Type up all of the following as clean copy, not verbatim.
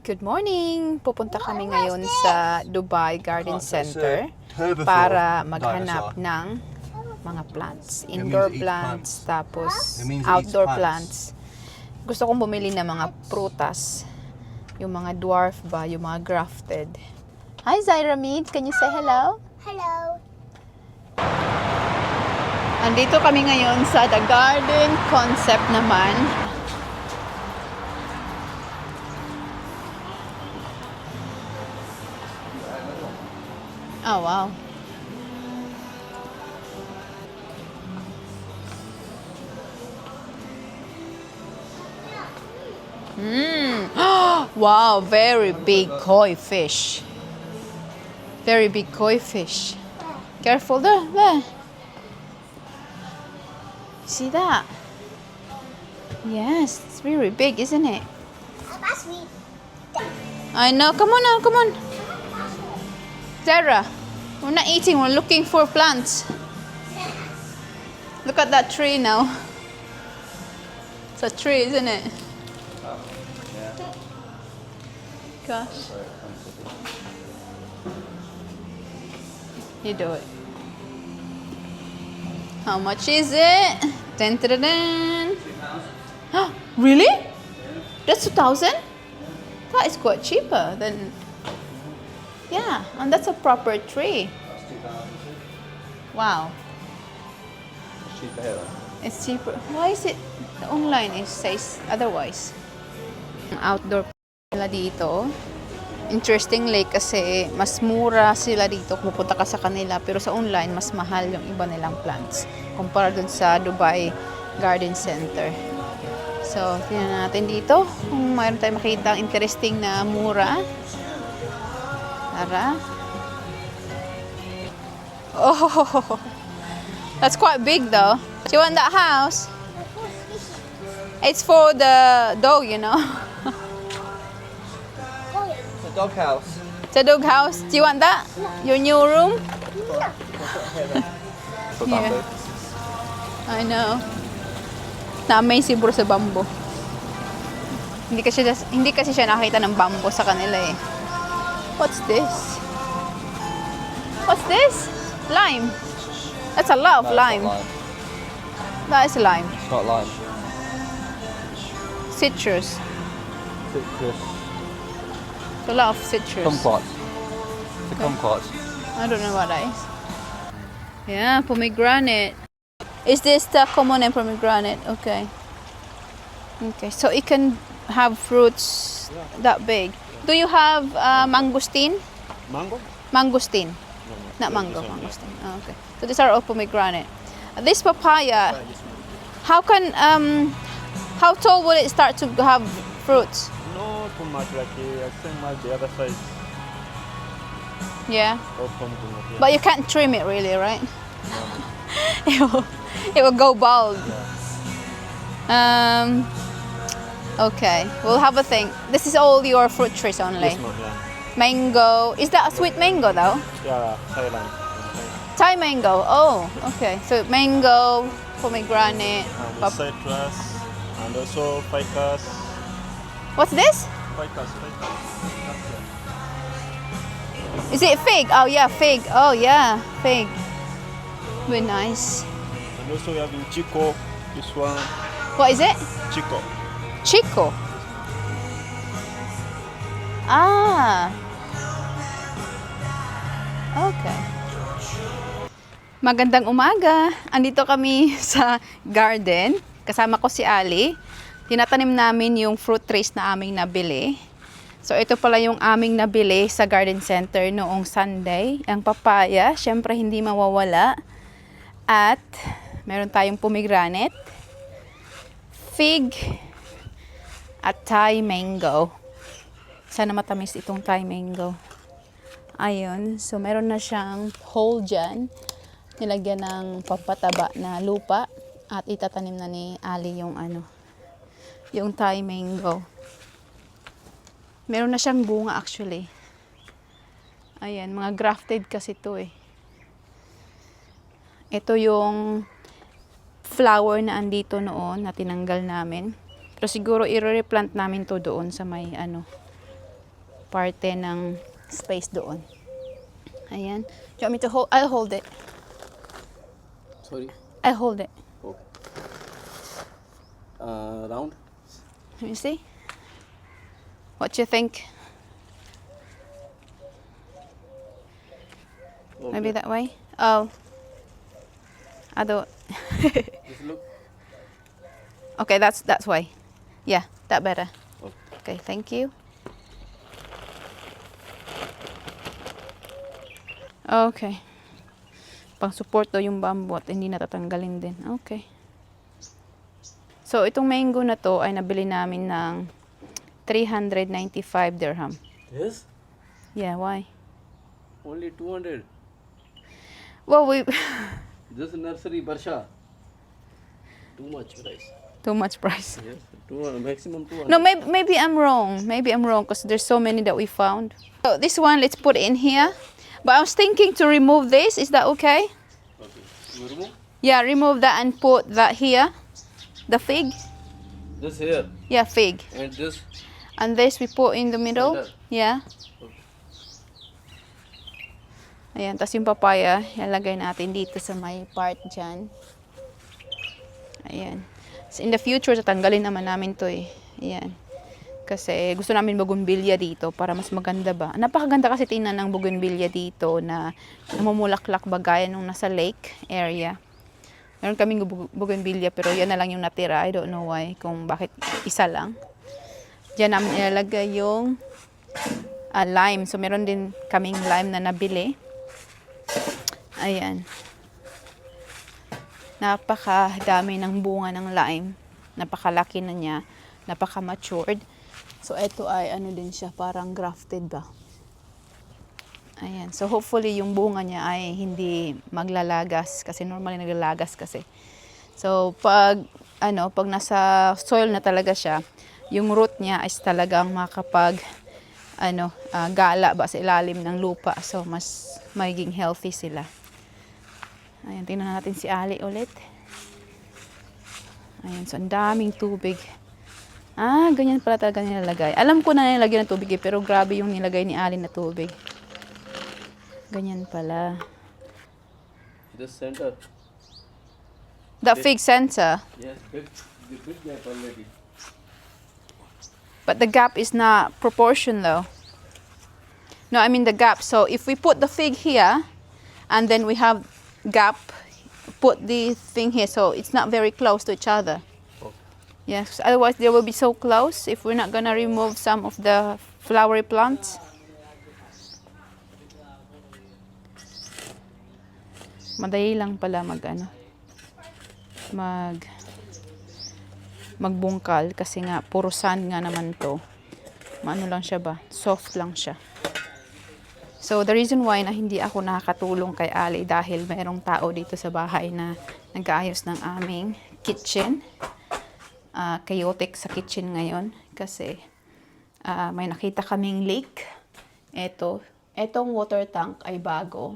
Good morning! Pupunta kami ngayon sa Dubai Garden Center para maghanap ng mga plants. Indoor plants, tapos outdoor plants. Gusto kong bumili ng mga prutas. Yung mga dwarf ba, yung mga grafted. Hi Zyramid! Can you say hello? Hello. Andito kami ngayon sa The Garden Concept naman. Oh, wow. Wow, very big koi fish. Very big koi fish. Careful there, there. See that? Yes, it's very big, isn't it? That's sweet. I know. Come on now, come on. Zara, we're not eating, we're looking for plants. Look at that tree now. It's a tree, isn't it? Gosh. You do it. How much is it? Dun, dun, dun, dun. Really? That's 2,000? That is quite cheaper than... Yeah, and that's a proper tree. Wow. It's cheaper here. It's cheaper. Why is it the online it says otherwise? Outdoor nila dito. Interestingly kasi mas mura sila dito kung pupunta ka sa kanila, pero sa online mas mahal yung iba nilang plants kumpara dun sa Dubai Garden Center. So, tingnan natin dito kung mayroon tayong makita interesting na mura. Tara. Oh, that's quite big though. Do you want that house? It's for the dog, you know. The dog house. It's a dog house. Do you want that? Your new room? For Yeah. bamboo. I know. Na-amaze siguro sa bamboo. Hindi kasi siya nakita ng bamboo sa kanila eh. What's this? What's this? Lime. That's a lot of No, it's not lime. That is lime. It's not lime. Citrus. Citrus. A lot of citrus. Kumquat. It's a kumquat. I don't know what that is. Yeah, pomegranate. Is this the common and pomegranate? Okay. Okay, so it can have fruits that big. Do you have mangosteen? Mango? Mangosteen. Not mango, mangosteen. Oh, okay. So these are all pomegranate. This papaya, how can how tall will it start to have fruits? Not too much, like I think like the other side. Yeah. Open to not yet. But you can't trim it really, right? It will go bald. Okay, we'll have a think. This is all your fruit trees only. This one, yeah. Mango. Is that a sweet mango though? Yeah, Thailand. Thai mango. Oh, okay. So mango, pomegranate. And the citrus, and also ficus. What's this? Ficus. Is it fig? Oh yeah, fig. Oh yeah, fig. Very nice. And also we have in Chico, this one, What is it? Chico. Chico. Ah. Okay. Magandang umaga. Andito kami sa garden. Kasama ko si Ali. Tinatanim namin yung fruit trees na aming nabili. So ito pala yung aming nabili sa garden center noong Sunday. Ang papaya, syempre hindi mawawala. At meron tayong pomegranate, fig, at Thai mango. Sana matamis itong Thai mango. Ayun. So, meron na siyang hole dyan. Nilagyan ng papataba na lupa. At itatanim na ni Ali yung yung Thai mango. Meron na siyang bunga actually. Ayan. Mga grafted kasi to eh. Ito yung flower na andito noon na tinanggal namin. Pero siguro i-replant namin to doon sa may parte ng space doon. Ayan. Do you want me to hold? I'll hold it. Sorry. I'll hold it. Okay. Round. Let me see. What do you think? Okay. Maybe that way? Oh. Just look. Okay, that's way. Yeah, that better. Okay. Okay, thank you. Okay. Pang support daw yung bamboo at hindi natatanggalin din. Okay. So, itong mango na to ay nabili namin ng 395 dirham. Yes. Yeah, why? Only 200. Well, we This nursery Barsha. Too much price. too much price. Yes. 200, maximum 200. No, maybe I'm wrong. Maybe I'm wrong because there's so many that we found. So this one, let's put it in here. But I was thinking to remove this. Is that okay? Okay. You remove Yeah, remove that and put that here. The fig. this here Yeah, fig. and this. And this we put in the middle. Center. Yeah. Ayan, tas yung papaya, ilalagay natin dito sa may part dyan. Ayan. So in the future, tatanggalin naman namin to eh. Ayan. Kasi gusto namin bougainvillea dito para mas maganda ba. Napakaganda kasi tingnan ng bougainvillea dito na namumulaklak ba gaya nung nasa lake area. Meron kaming bougainvillea pero yan na lang yung natira. I don't know why, kung bakit isa lang. Diyan namin ilalagay yung lime. So meron din kaming lime na nabili. Ayan. Napakadami ng bunga ng lime. Napakalaki na niya. Napaka-matured. So, ito ay ano din siya, parang grafted ba? Ayan. So, hopefully, yung bunga niya ay hindi maglalagas. Kasi normally naglalagas kasi. So, pag nasa soil na talaga siya, yung root niya is talagang makapag gala ba sa ilalim ng lupa. So, mas magiging healthy sila. Ayan, tingnan natin si Ali ulit. Ayan, so ang daming tubig. Ganyan pala talaga nilalagay. Alam ko na nilagay ng tubig pero grabe yung nilagay ni Ali na tubig. Ganyan pala. This center. The fig center. Yes. The big gap already. But the gap is not proportion though. No, I mean the gap. So if we put the fig here, and then we have gap, put the thing here, so it's not very close to each other. Okay. Yes, otherwise they will be so close if we're not gonna remove some of the flowery plants. Madali lang pala magbungkal kasi nga puro sand nga naman to. Maano lang siya ba? Soft lang siya. So the reason why na hindi ako nakakatulong kay Ali dahil mayroong tao dito sa bahay na nag-aayos ng aming kitchen. Chaotic sa kitchen ngayon kasi may nakita kaming leak. Etong water tank ay bago.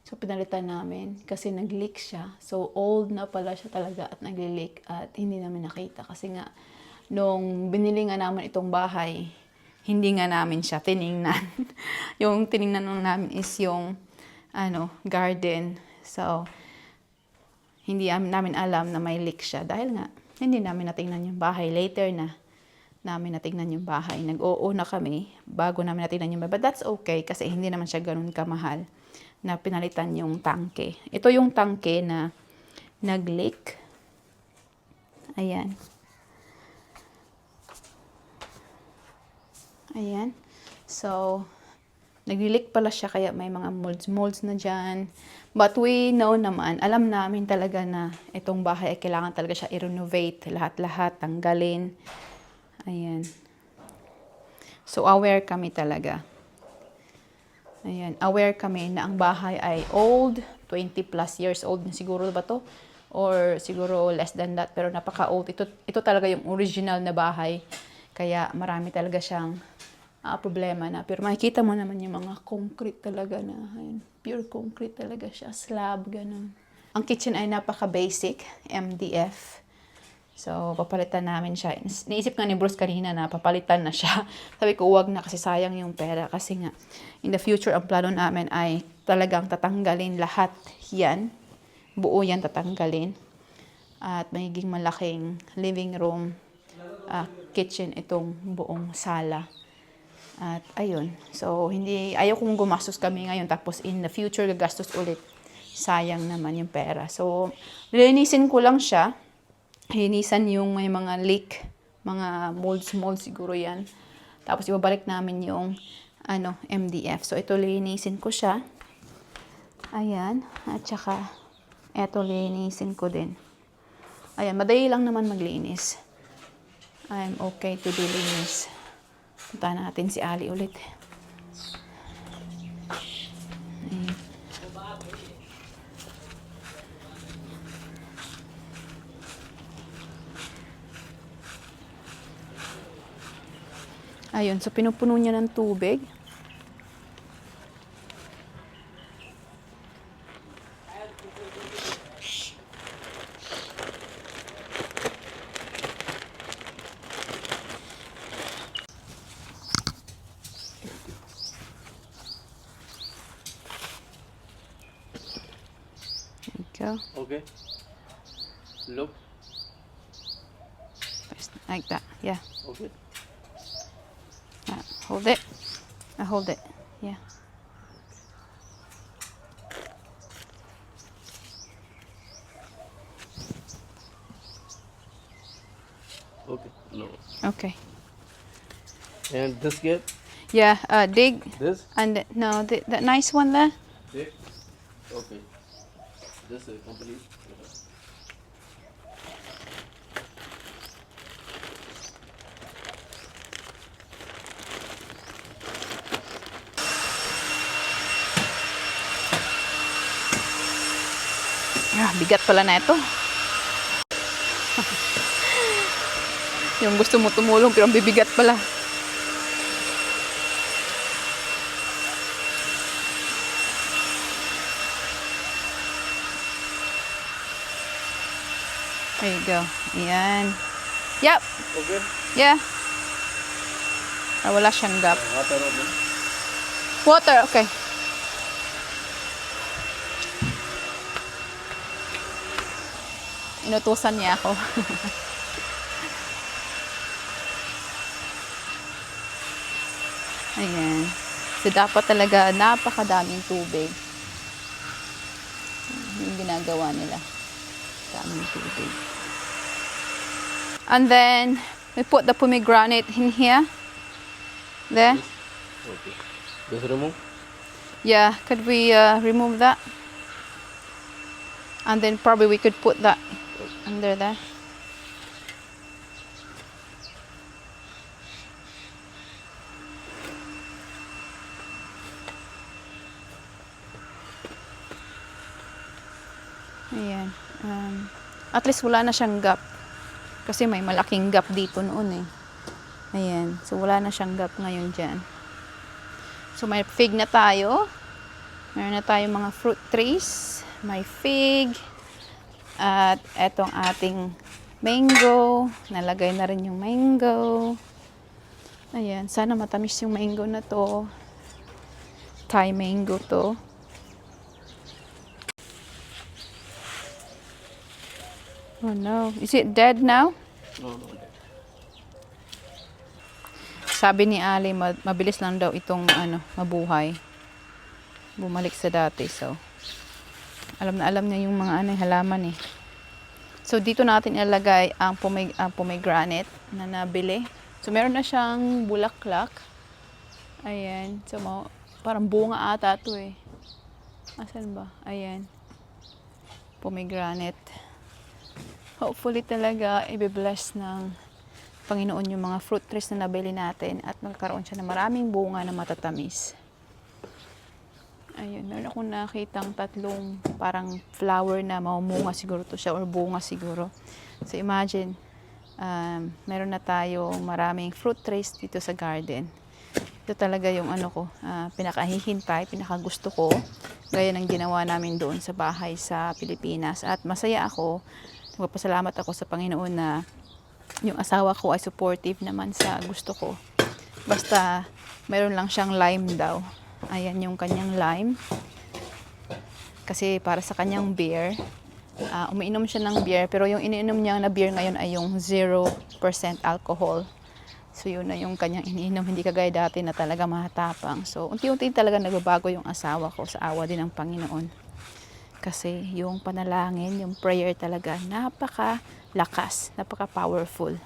So pinalitan namin kasi nag-leak siya. So old na pala siya talaga at nag-leak at hindi namin nakita kasi nga nung binili nga naman itong bahay, hindi nga namin siya tiningnan. Yung tiningnan namin is yung garden. So hindi namin alam na may leak siya dahil nga hindi namin natingnan yung bahay. Later na namin natingnan yung bahay. Nag-oo na kami bago namin natingnan yung bahay. But that's okay kasi hindi naman siya ganun kamahal na pinalitan yung tangke. Ito yung tangke na nag-leak. Ayan. Ayan. So, nag-leak pala siya kaya may mga molds na dyan. But we know naman, alam namin talaga na itong bahay ay kailangan talaga siya i-renovate. Lahat-lahat, tanggalin. Ayan. So, aware kami talaga. Ayan. Aware kami na ang bahay ay old. 20 plus years old na siguro ba to? Or siguro less than that. Pero napaka-old. Ito talaga yung original na bahay. Kaya marami talaga siyang problema na. Pero makikita mo naman yung mga concrete talaga na. Ayan, pure concrete talaga siya. Slab, ganun. Ang kitchen ay napaka-basic. MDF. So, papalitan namin siya. Naisip nga ni Bruce kanina na papalitan na siya. Sabi ko, huwag na kasi sayang yung pera. Kasi nga, in the future, ang plano namin ay talagang tatanggalin lahat yan. Buo yan tatanggalin. At magiging malaking living room, kitchen itong buong sala. At ayun. So, ayaw kong gumastos kami ngayon. Tapos in the future, gagastos ulit. Sayang naman yung pera. So, lilinisin ko lang siya. Linisan yung may mga leak, mga molds siguro yan. Tapos ibabalik namin yung MDF. So ito linisin ko siya. Ayan, at saka ito linisin ko din. Ayan, madali lang naman maglinis. I'm okay to do linis. Punta natin si Ali ulit. Ayan. Ayun, so pinupuno niya ng tubig. There you go. Okay. Look. Like that, yeah. Okay. Hold it. I hold it. Yeah. Okay. No. Okay. And this gap. Yeah. Dig. This. And no, that nice one there. Dig. Okay. This is complete. Bigat pala na ito. Yung gusto mo tumulong pero ang bibigat pala. There you go. Ayan. Yep. Okay. Yeah. Wala siyang gap. Water open. Water, okay. Inutusan niya ako. Ayan. So, dapat talaga napakadaming tubig. Yung ginagawa nila. Daming tubig. And then, we put the pomegranate in here. There. Okay. This remove. Yeah, could we remove that? And then probably we could put that under there. Ayan. At least wala na siyang gap. Kasi may malaking gap dito noon eh. Ayan. So wala na siyang gap ngayon dyan. So may fig na tayo. Meron na tayong mga fruit trees. May fig. At etong ating mango. Nalagay na rin yung mango. Ayan. Sana matamis yung mango na to. Thai mango to. Oh no. Is it dead now? No. Sabi ni Ali, mabilis lang daw itong mabuhay. Bumalik sa dati. So, alam na alam niya yung mga halaman eh. So, dito natin ilalagay ang pomegranate na nabili. So, meron na siyang bulaklak. Ayan. So, parang bunga ata ito eh. Asan ba? Ayan. Pomegranate. Hopefully talaga i-bless ng Panginoon yung mga fruit trees na nabili natin at magkaroon siya ng maraming bunga na matatamis. Ayun, meron akong nakitang tatlong parang flower na mamumunga siguro to siya or bunga siguro. So imagine, meron na tayong maraming fruit trees dito sa garden. Ito talaga yung pinakahihintay, pinakagusto ko. Gaya ng ginawa namin doon sa bahay sa Pilipinas. At masaya ako Nagpapasalamat ako sa Panginoon na yung asawa ko ay supportive naman sa gusto ko. Basta mayroon lang siyang lime daw. Ayan yung kanyang lime. Kasi para sa kanyang beer, umiinom siya ng beer, pero yung iniinom niya na beer ngayon ay yung 0% alcohol. So yun na yung kanyang iniinom, hindi kagaya dati na talaga mahatapang. So unti-unti talaga nagbabago yung asawa ko sa awa din ng Panginoon. Kasi yung panalangin, yung prayer talaga, napaka-lakas, napaka-powerful.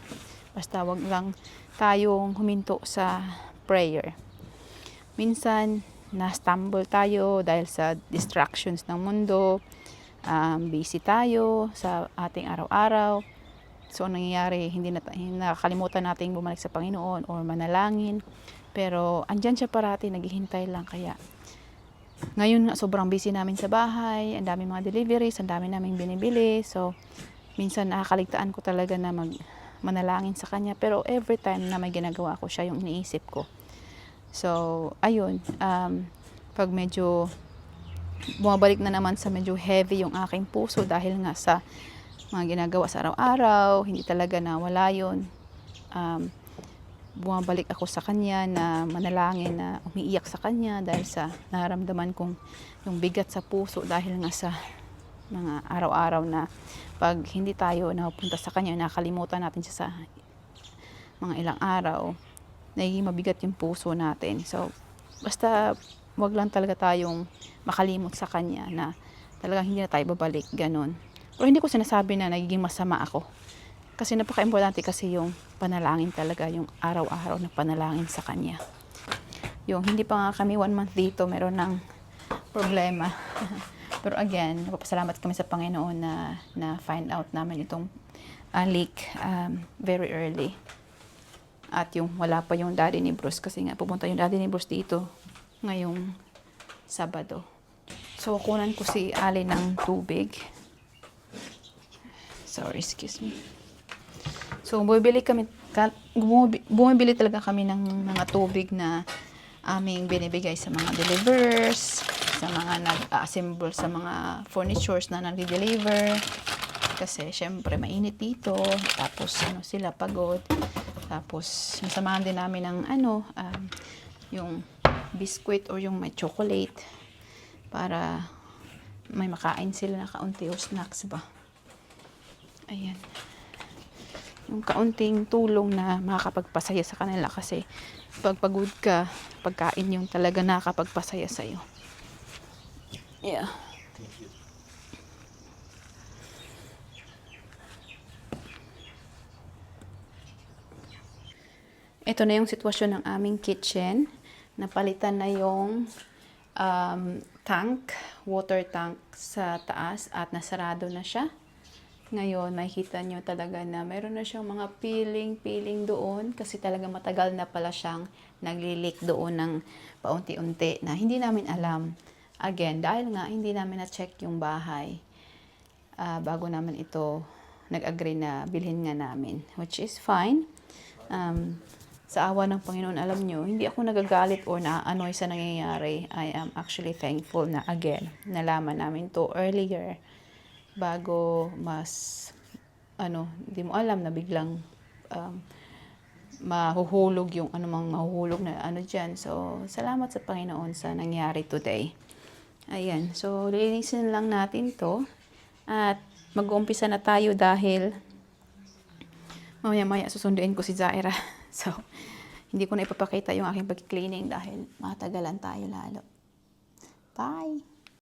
Basta wag lang tayong huminto sa prayer. Minsan, na-stumble tayo dahil sa distractions ng mundo, busy tayo sa ating araw-araw. So, ang nangyayari, hindi nakakalimutan nating bumalik sa Panginoon or manalangin. Pero, andyan siya parati, naghihintay lang. Kaya, ngayon, sobrang busy namin sa bahay, ang dami mga deliveries, ang dami naming binibili. So, minsan nakakaligtaan ko talaga na manalangin sa Kanya. Pero, every time na may ginagawa ko, siya yung iniisip ko. So, ayun, pag medyo bumabalik na naman sa medyo heavy yung aking puso dahil nga sa mga ginagawa sa araw-araw, hindi talaga nawala yun. Bumabalik ako sa Kanya na manalangin, na umiiyak sa Kanya dahil sa nararamdaman kong yung bigat sa puso dahil nga sa mga araw-araw na pag hindi tayo napunta sa Kanya, nakalimutan natin siya sa mga ilang araw, nagiging mabigat yung puso natin. So, basta wag lang talaga tayong makalimot sa Kanya na talagang hindi na tayo babalik, ganun. Pero hindi ko sinasabi na nagiging masama ako. Kasi napaka-importante kasi yung panalangin talaga, yung araw-araw na panalangin sa Kanya. Yung hindi pa nga kami 1 month dito, meron ng problema. Pero again, napapasalamat kami sa Panginoon na find out namin itong leak very early. At yung wala pa yung daddy ni Bruce kasi nga pupunta yung daddy ni Bruce dito ngayong Sabado. So, kunan ko si Ali ng tubig. Sorry, excuse me. So, bumibili talaga kami ng mga tubig na aming binibigay sa mga deliverers, sa mga nag-assemble sa mga furnitures na nag-deliver. Kasi, syempre, mainit dito. Tapos, sila pagod. Tapos, nasamahan din namin ng yung biscuit or yung may chocolate para may makain sila na kaunti o snacks ba. Ayan. Yung kaunting tulong na makakapagpasaya sa kanila kasi pag pagod ka, pagkain yung talaga nakakapagpasaya sa'yo. Yeah. Ito na yung sitwasyon ng aming kitchen. Napalitan na yung water tank sa taas at nasarado na siya. Ngayon, makikita nyo talaga na mayroon na siyang mga peeling doon kasi talaga matagal na pala siyang naglilik doon ng paunti-unti na hindi namin alam. Again, dahil nga hindi namin na-check yung bahay bago naman ito nag-agree na bilhin nga namin, which is fine. Sa awa ng Panginoon, alam nyo, hindi ako nagagalit or na-annoy sa nangyayari. I am actually thankful na again, nalaman namin to earlier bago hindi mo alam na biglang mahuhulog yung anumang mahuhulog na dyan. So, salamat sa Panginoon sa nangyari today. Ayan, so lilinisin lang natin to at mag-uumpisa na tayo dahil mamaya susunduin ko si Zaira. So, hindi ko na ipapakita yung aking pag-cleaning dahil matagalan tayo lalo. Bye!